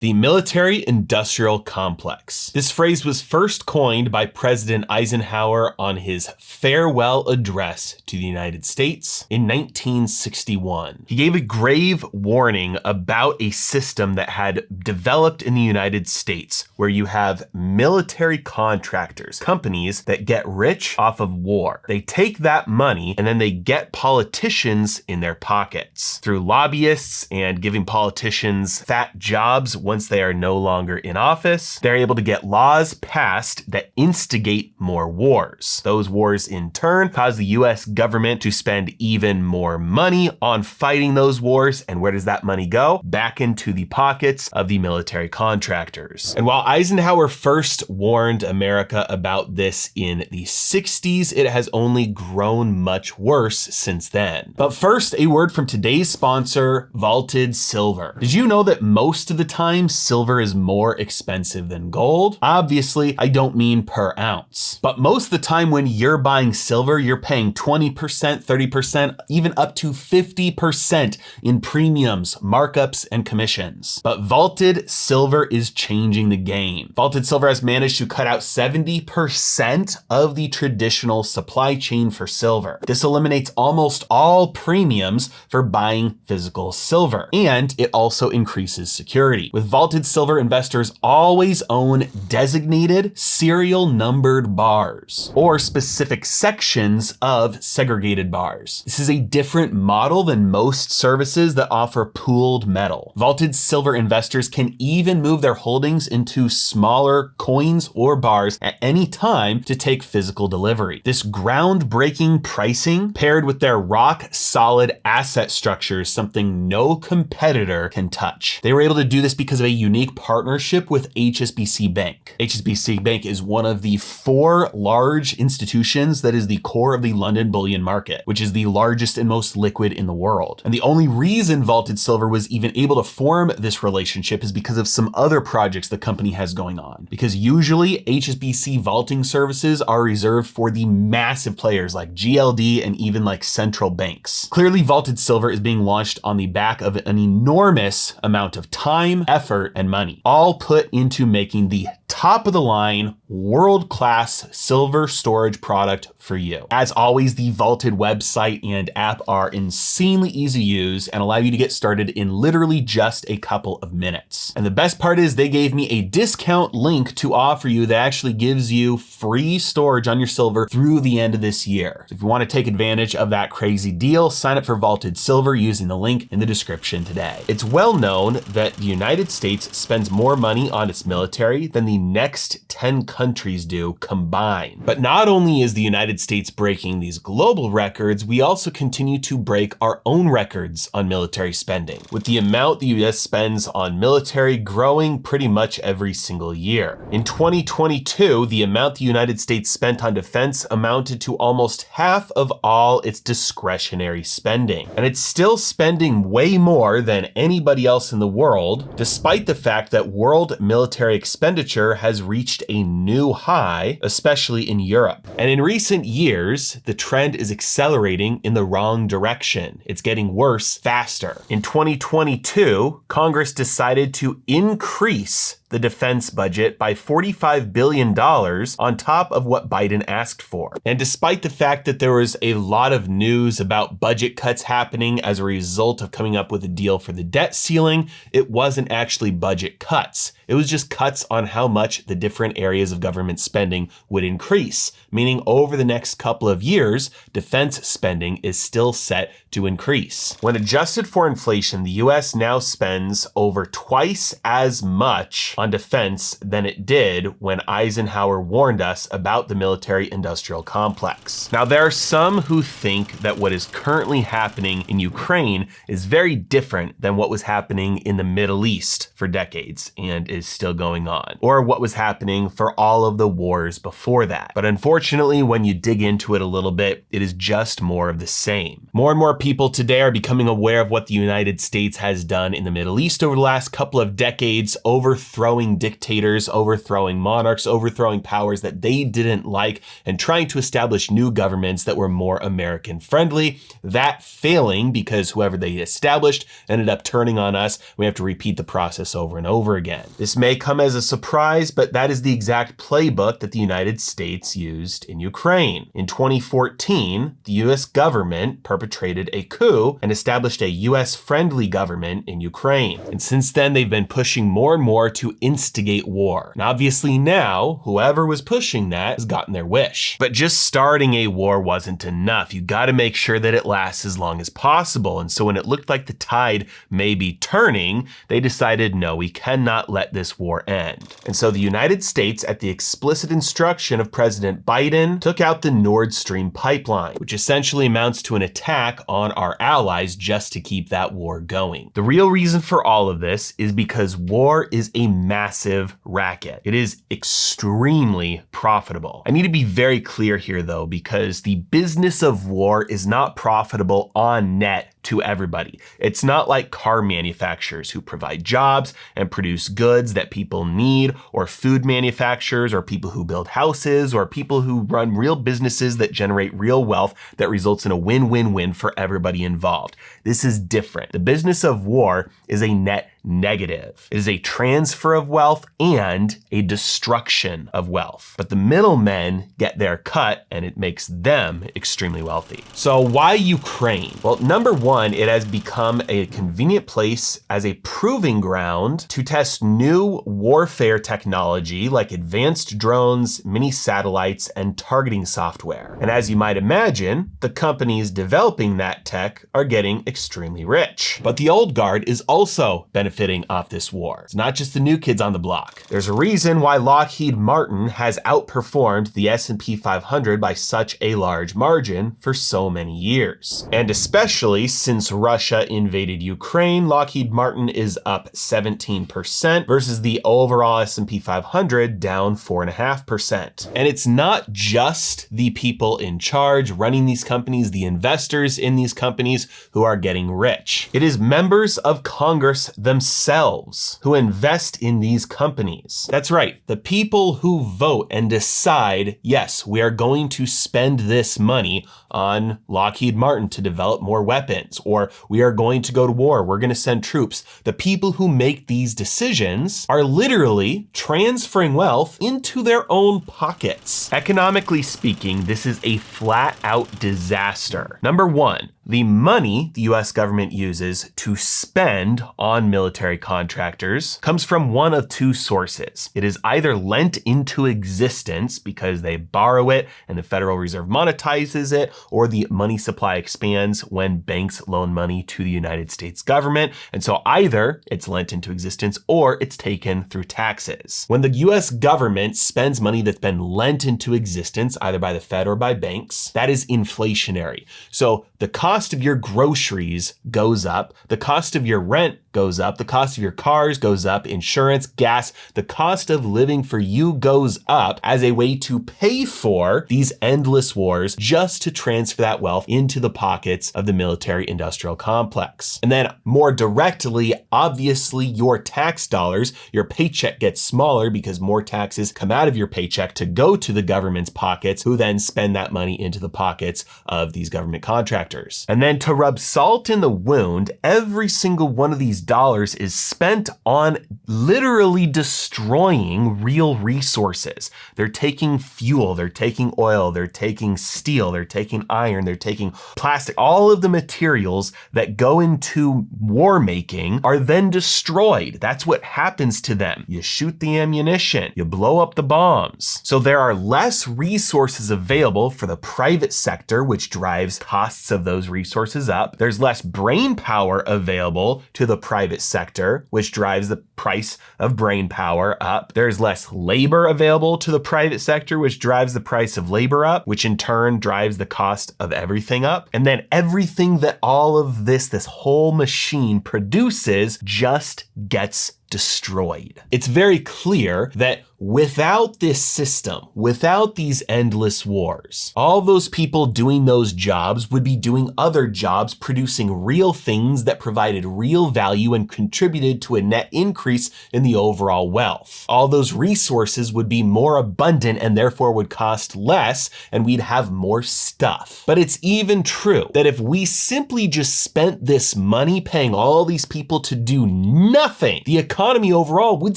The military-industrial complex. This phrase was first coined by President Eisenhower on his farewell address to the United States in 1961. He gave a grave warning about a system that had developed in the United States where you have military contractors, companies that get rich off of war. They take that money and then they get politicians in their pockets through lobbyists and giving politicians fat jobs. Once they are no longer in office, they're able to get laws passed that instigate more wars. Those wars in turn cause the US government to spend even more money on fighting those wars. And where does that money go? Back into the pockets of the military contractors. And while Eisenhower first warned America about this in the 60s, it has only grown much worse since then. But first, a word from today's sponsor, Vaulted Silver. Did you know that most of the time silver is more expensive than gold? Obviously, I don't mean per ounce, but most of the time when you're buying silver, you're paying 20%, 30%, even up to 50% in premiums, markups, and commissions. But Vaulted Silver is changing the game. Vaulted Silver has managed to cut out 70% of the traditional supply chain for silver. This eliminates almost all premiums for buying physical silver, and it also increases security. With Vaulted Silver, investors always own designated serial numbered bars or specific sections of segregated bars. This is a different model than most services that offer pooled metal. Vaulted Silver investors can even move their holdings into smaller coins or bars at any time to take physical delivery. This groundbreaking pricing paired with their rock solid asset structure is something no competitor can touch. They were able to do this because of a unique partnership with HSBC Bank. HSBC Bank is one of the 4 large institutions that is the core of the London bullion market, which is the largest and most liquid in the world. And the only reason Vaulted Silver was even able to form this relationship is because of some other projects the company has going on. Because usually HSBC vaulting services are reserved for the massive players like GLD and even like central banks. Clearly, Vaulted Silver is being launched on the back of an enormous amount of time, effort, and money, all put into making the top of the line, world-class silver storage product for you. As always, the Vaulted website and app are insanely easy to use and allow you to get started in literally just a couple of minutes. And the best part is they gave me a discount link to offer you that actually gives you free storage on your silver through the end of this year. So if you want to take advantage of that crazy deal, sign up for Vaulted Silver using the link in the description today. It's well known that the United States spends more money on its military than the next 10 countries do combined. But not only is the United States breaking these global records, we also continue to break our own records on military spending, with the amount the US spends on military growing pretty much every single year. In 2022, the amount the United States spent on defense amounted to almost half of all its discretionary spending. And it's still spending way more than anybody else in the world, despite the fact that world military expenditure has reached a new high, especially in Europe. And in recent years, the trend is accelerating in the wrong direction. It's getting worse faster. In 2022, Congress decided to increase the defense budget by $45 billion on top of what Biden asked for. And despite the fact that there was a lot of news about budget cuts happening as a result of coming up with a deal for the debt ceiling, it wasn't actually budget cuts. It was just cuts on how much the different areas of government spending would increase, meaning over the next couple of years, defense spending is still set to increase. When adjusted for inflation, the US now spends over twice as much on defense than it did when Eisenhower warned us about the military-industrial complex. Now, there are some who think that what is currently happening in Ukraine is very different than what was happening in the Middle East for decades and is still going on, or what was happening for all of the wars before that. But unfortunately, when you dig into it a little bit, it is just more of the same. More and more people today are becoming aware of what the United States has done in the Middle East over the last couple of decades, overthrowing overthrowing dictators, overthrowing monarchs, overthrowing powers that they didn't like, and trying to establish new governments that were more American friendly. That failing because whoever they established ended up turning on us. We have to repeat the process over and over again. This may come as a surprise, but that is the exact playbook that the United States used in Ukraine. In 2014, the US government perpetrated a coup and established a US-friendly government in Ukraine. And since then, they've been pushing more and more to instigate war. And obviously now, whoever was pushing that has gotten their wish. But just starting a war wasn't enough. You gotta make sure that it lasts as long as possible. And so when it looked like the tide may be turning, they decided, no, we cannot let this war end. And so the United States, at the explicit instruction of President Biden, took out the Nord Stream pipeline, which essentially amounts to an attack on our allies just to keep that war going. The real reason for all of this is because war is a massive racket. It is extremely profitable. I need to be very clear here though, because the business of war is not profitable on net to everybody. It's not like car manufacturers who provide jobs and produce goods that people need, or food manufacturers, or people who build houses, or people who run real businesses that generate real wealth that results in a win-win-win for everybody involved. This is different. The business of war is a net negative. It is a transfer of wealth and a destruction of wealth. But the middlemen get their cut and it makes them extremely wealthy. So why Ukraine? Well, number one, it has become a convenient place as a proving ground to test new warfare technology like advanced drones, mini satellites, and targeting software. And as you might imagine, the companies developing that tech are getting extremely rich. But the old guard is also benefiting off this war. It's not just the new kids on the block. There's a reason why Lockheed Martin has outperformed the S&P 500 by such a large margin for so many years. And especially since Russia invaded Ukraine, Lockheed Martin is up 17% versus the overall S&P 500 down 4.5%. And it's not just the people in charge running these companies, the investors in these companies who are getting rich. It is members of Congress themselves who invest in these companies. That's right, the people who vote and decide, yes, we are going to spend this money on Lockheed Martin to develop more weapons, or we are going to go to war, we're going to send troops. The people who make these decisions are literally transferring wealth into their own pockets. Economically speaking, this is a flat out disaster. Number one, the money the US government uses to spend on military contractors comes from one of two sources. It is either lent into existence because they borrow it and the Federal Reserve monetizes it, or the money supply expands when banks loan money to the United States government. And so either it's lent into existence or it's taken through taxes. When the US government spends money that's been lent into existence, either by the Fed or by banks, that is inflationary. So the cost of your groceries goes up, the cost of your rent goes up, the cost of your cars goes up, insurance, gas, the cost of living for you goes up as a way to pay for these endless wars just to transfer that wealth into the pockets of the military industrial complex. And then more directly, obviously your tax dollars, your paycheck gets smaller because more taxes come out of your paycheck to go to the government's pockets, who then spend that money into the pockets of these government contractors. And then to rub salt in the wound, every single one of these dollars is spent on literally destroying real resources. They're taking fuel, they're taking oil, they're taking steel, they're taking iron, they're taking plastic. All of the materials that go into war making are then destroyed. That's what happens to them. You shoot the ammunition, you blow up the bombs. So there are less resources available for the private sector, which drives costs of those resources up. There's less brain power available to the private sector, which drives the price of brain power up. There's less labor available to the private sector, which drives the price of labor up, which in turn drives the cost of everything up. And then everything that all of this whole machine produces just gets destroyed. It's very clear that without this system, without these endless wars, all those people doing those jobs would be doing other jobs, producing real things that provided real value and contributed to a net increase in the overall wealth. All those resources would be more abundant and therefore would cost less, and we'd have more stuff. But it's even true that if we simply just spent this money paying all these people to do nothing, the economy overall would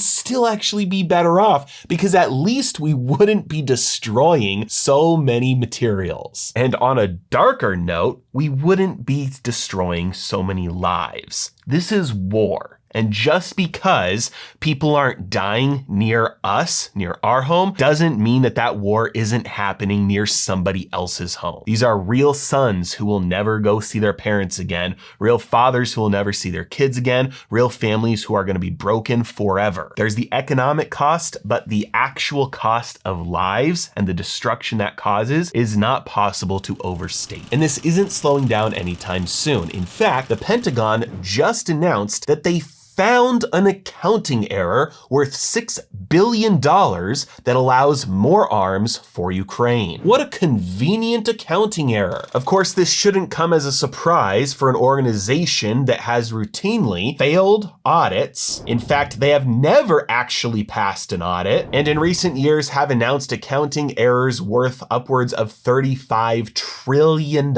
still actually be better off, because at least we wouldn't be destroying so many materials. And on a darker note, we wouldn't be destroying so many lives. This is war. And just because people aren't dying near us, near our home, doesn't mean that that war isn't happening near somebody else's home. These are real sons who will never go see their parents again, real fathers who will never see their kids again, real families who are going to be broken forever. There's the economic cost, but the actual cost of lives and the destruction that causes is not possible to overstate. And this isn't slowing down anytime soon. In fact, the Pentagon just announced that they found an accounting error worth $6 billion that allows more arms for Ukraine. What a convenient accounting error. Of course, this shouldn't come as a surprise for an organization that has routinely failed audits. In fact, they have never actually passed an audit, and in recent years have announced accounting errors worth upwards of $35 trillion.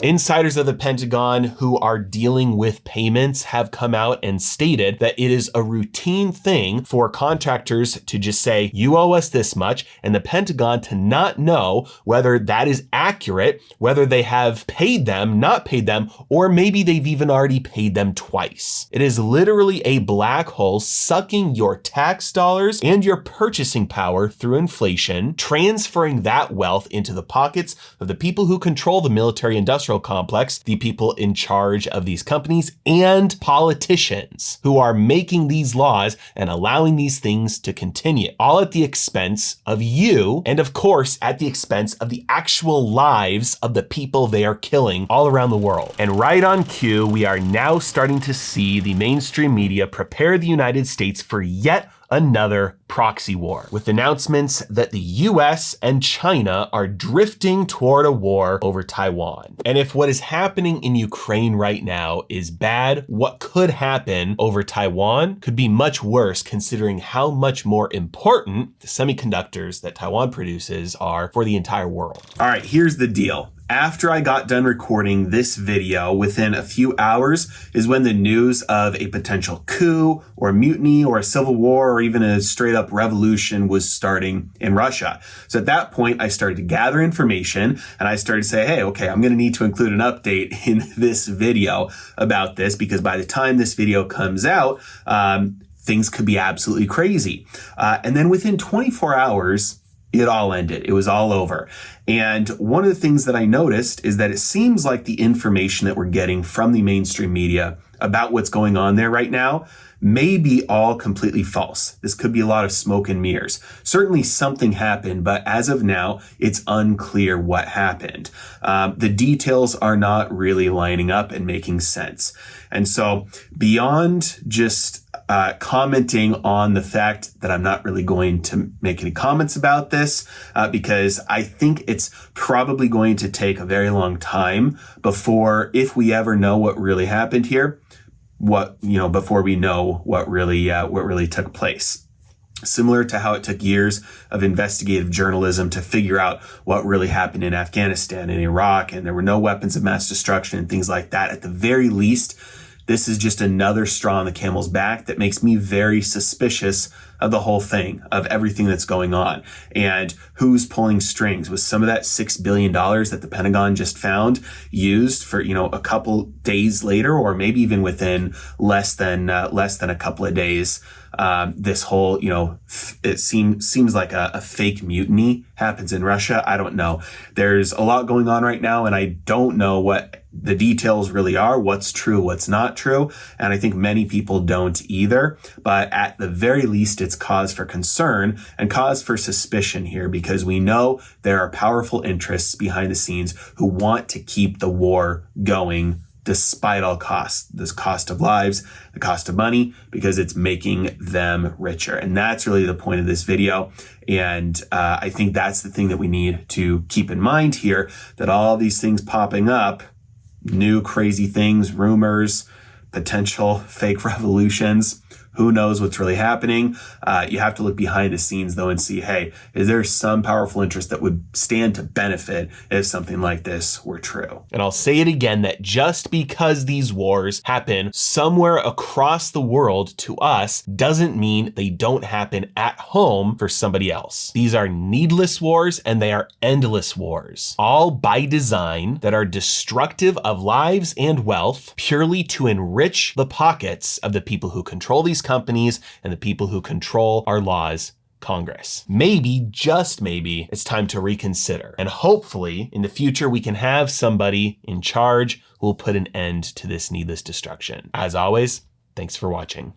Insiders of the Pentagon who are dealing with payments have come out and stated that it is a routine thing for contractors to just say, you owe us this much, and the Pentagon to not know whether that is accurate, whether they have paid them, not paid them, or maybe they've even already paid them twice. It is literally a black hole sucking your tax dollars and your purchasing power through inflation, transferring that wealth into the pockets of the people who control the military-industrial complex, the people in charge of these companies, and politicians who are making these laws and allowing these things to continue, all at the expense of you, and of course, at the expense of the actual lives of the people they are killing all around the world. And right on cue, we are now starting to see the mainstream media prepare the United States for yet another proxy war, with announcements that the US and China are drifting toward a war over Taiwan. And if what is happening in Ukraine right now is bad, what could happen over Taiwan could be much worse, considering how much more important the semiconductors that Taiwan produces are for the entire world. All right, here's the deal. After I got done recording this video, within a few hours is when the news of a potential coup or mutiny or a civil war or even a straight up revolution was starting in Russia. So at that point, I started to gather information and I started to say, hey, okay, I'm going to need to include an update in this video about this, because by the time this video comes out, things could be absolutely crazy. And then within 24 hours, it all ended. It was all over. And one of the things that I noticed is that it seems like the information that we're getting from the mainstream media about what's going on there right now may be all completely false. This could be a lot of smoke and mirrors. Certainly something happened, but as of now, it's unclear what happened. The details are not really lining up and making sense. And so beyond just commenting on the fact that I'm not really going to make any comments about this, because I think it's probably going to take a very long time before, if we ever know what really happened here, before we know what really took place. Similar to how it took years of investigative journalism to figure out what really happened in Afghanistan and Iraq, and there were no weapons of mass destruction and things like that. At the very least, this is just another straw on the camel's back that makes me very suspicious of the whole thing, of everything that's going on, and who's pulling strings. Was some of that $6 billion that the Pentagon just found used for, a couple days later, or maybe even within less than a couple of days? This whole, it seems like a fake mutiny happens in Russia. I don't know. There's a lot going on right now, and I don't know what the details really are, what's true, what's not true. And I think many people don't either. But at the very least, it's cause for concern and cause for suspicion here, because we know there are powerful interests behind the scenes who want to keep the war going despite all costs, this cost of lives, the cost of money, because it's making them richer. And that's really the point of this video. And I think that's the thing that we need to keep in mind here, that all these things popping up, new crazy things, rumors, potential fake revolutions, who knows what's really happening? You have to look behind the scenes though and see, hey, is there some powerful interest that would stand to benefit if something like this were true? And I'll say it again, that just because these wars happen somewhere across the world to us doesn't mean they don't happen at home for somebody else. These are needless wars and they are endless wars, all by design, that are destructive of lives and wealth purely to enrich the pockets of the people who control these companies and the people who control our laws, Congress. Maybe, just maybe, it's time to reconsider. And hopefully in the future, we can have somebody in charge who will put an end to this needless destruction. As always, thanks for watching.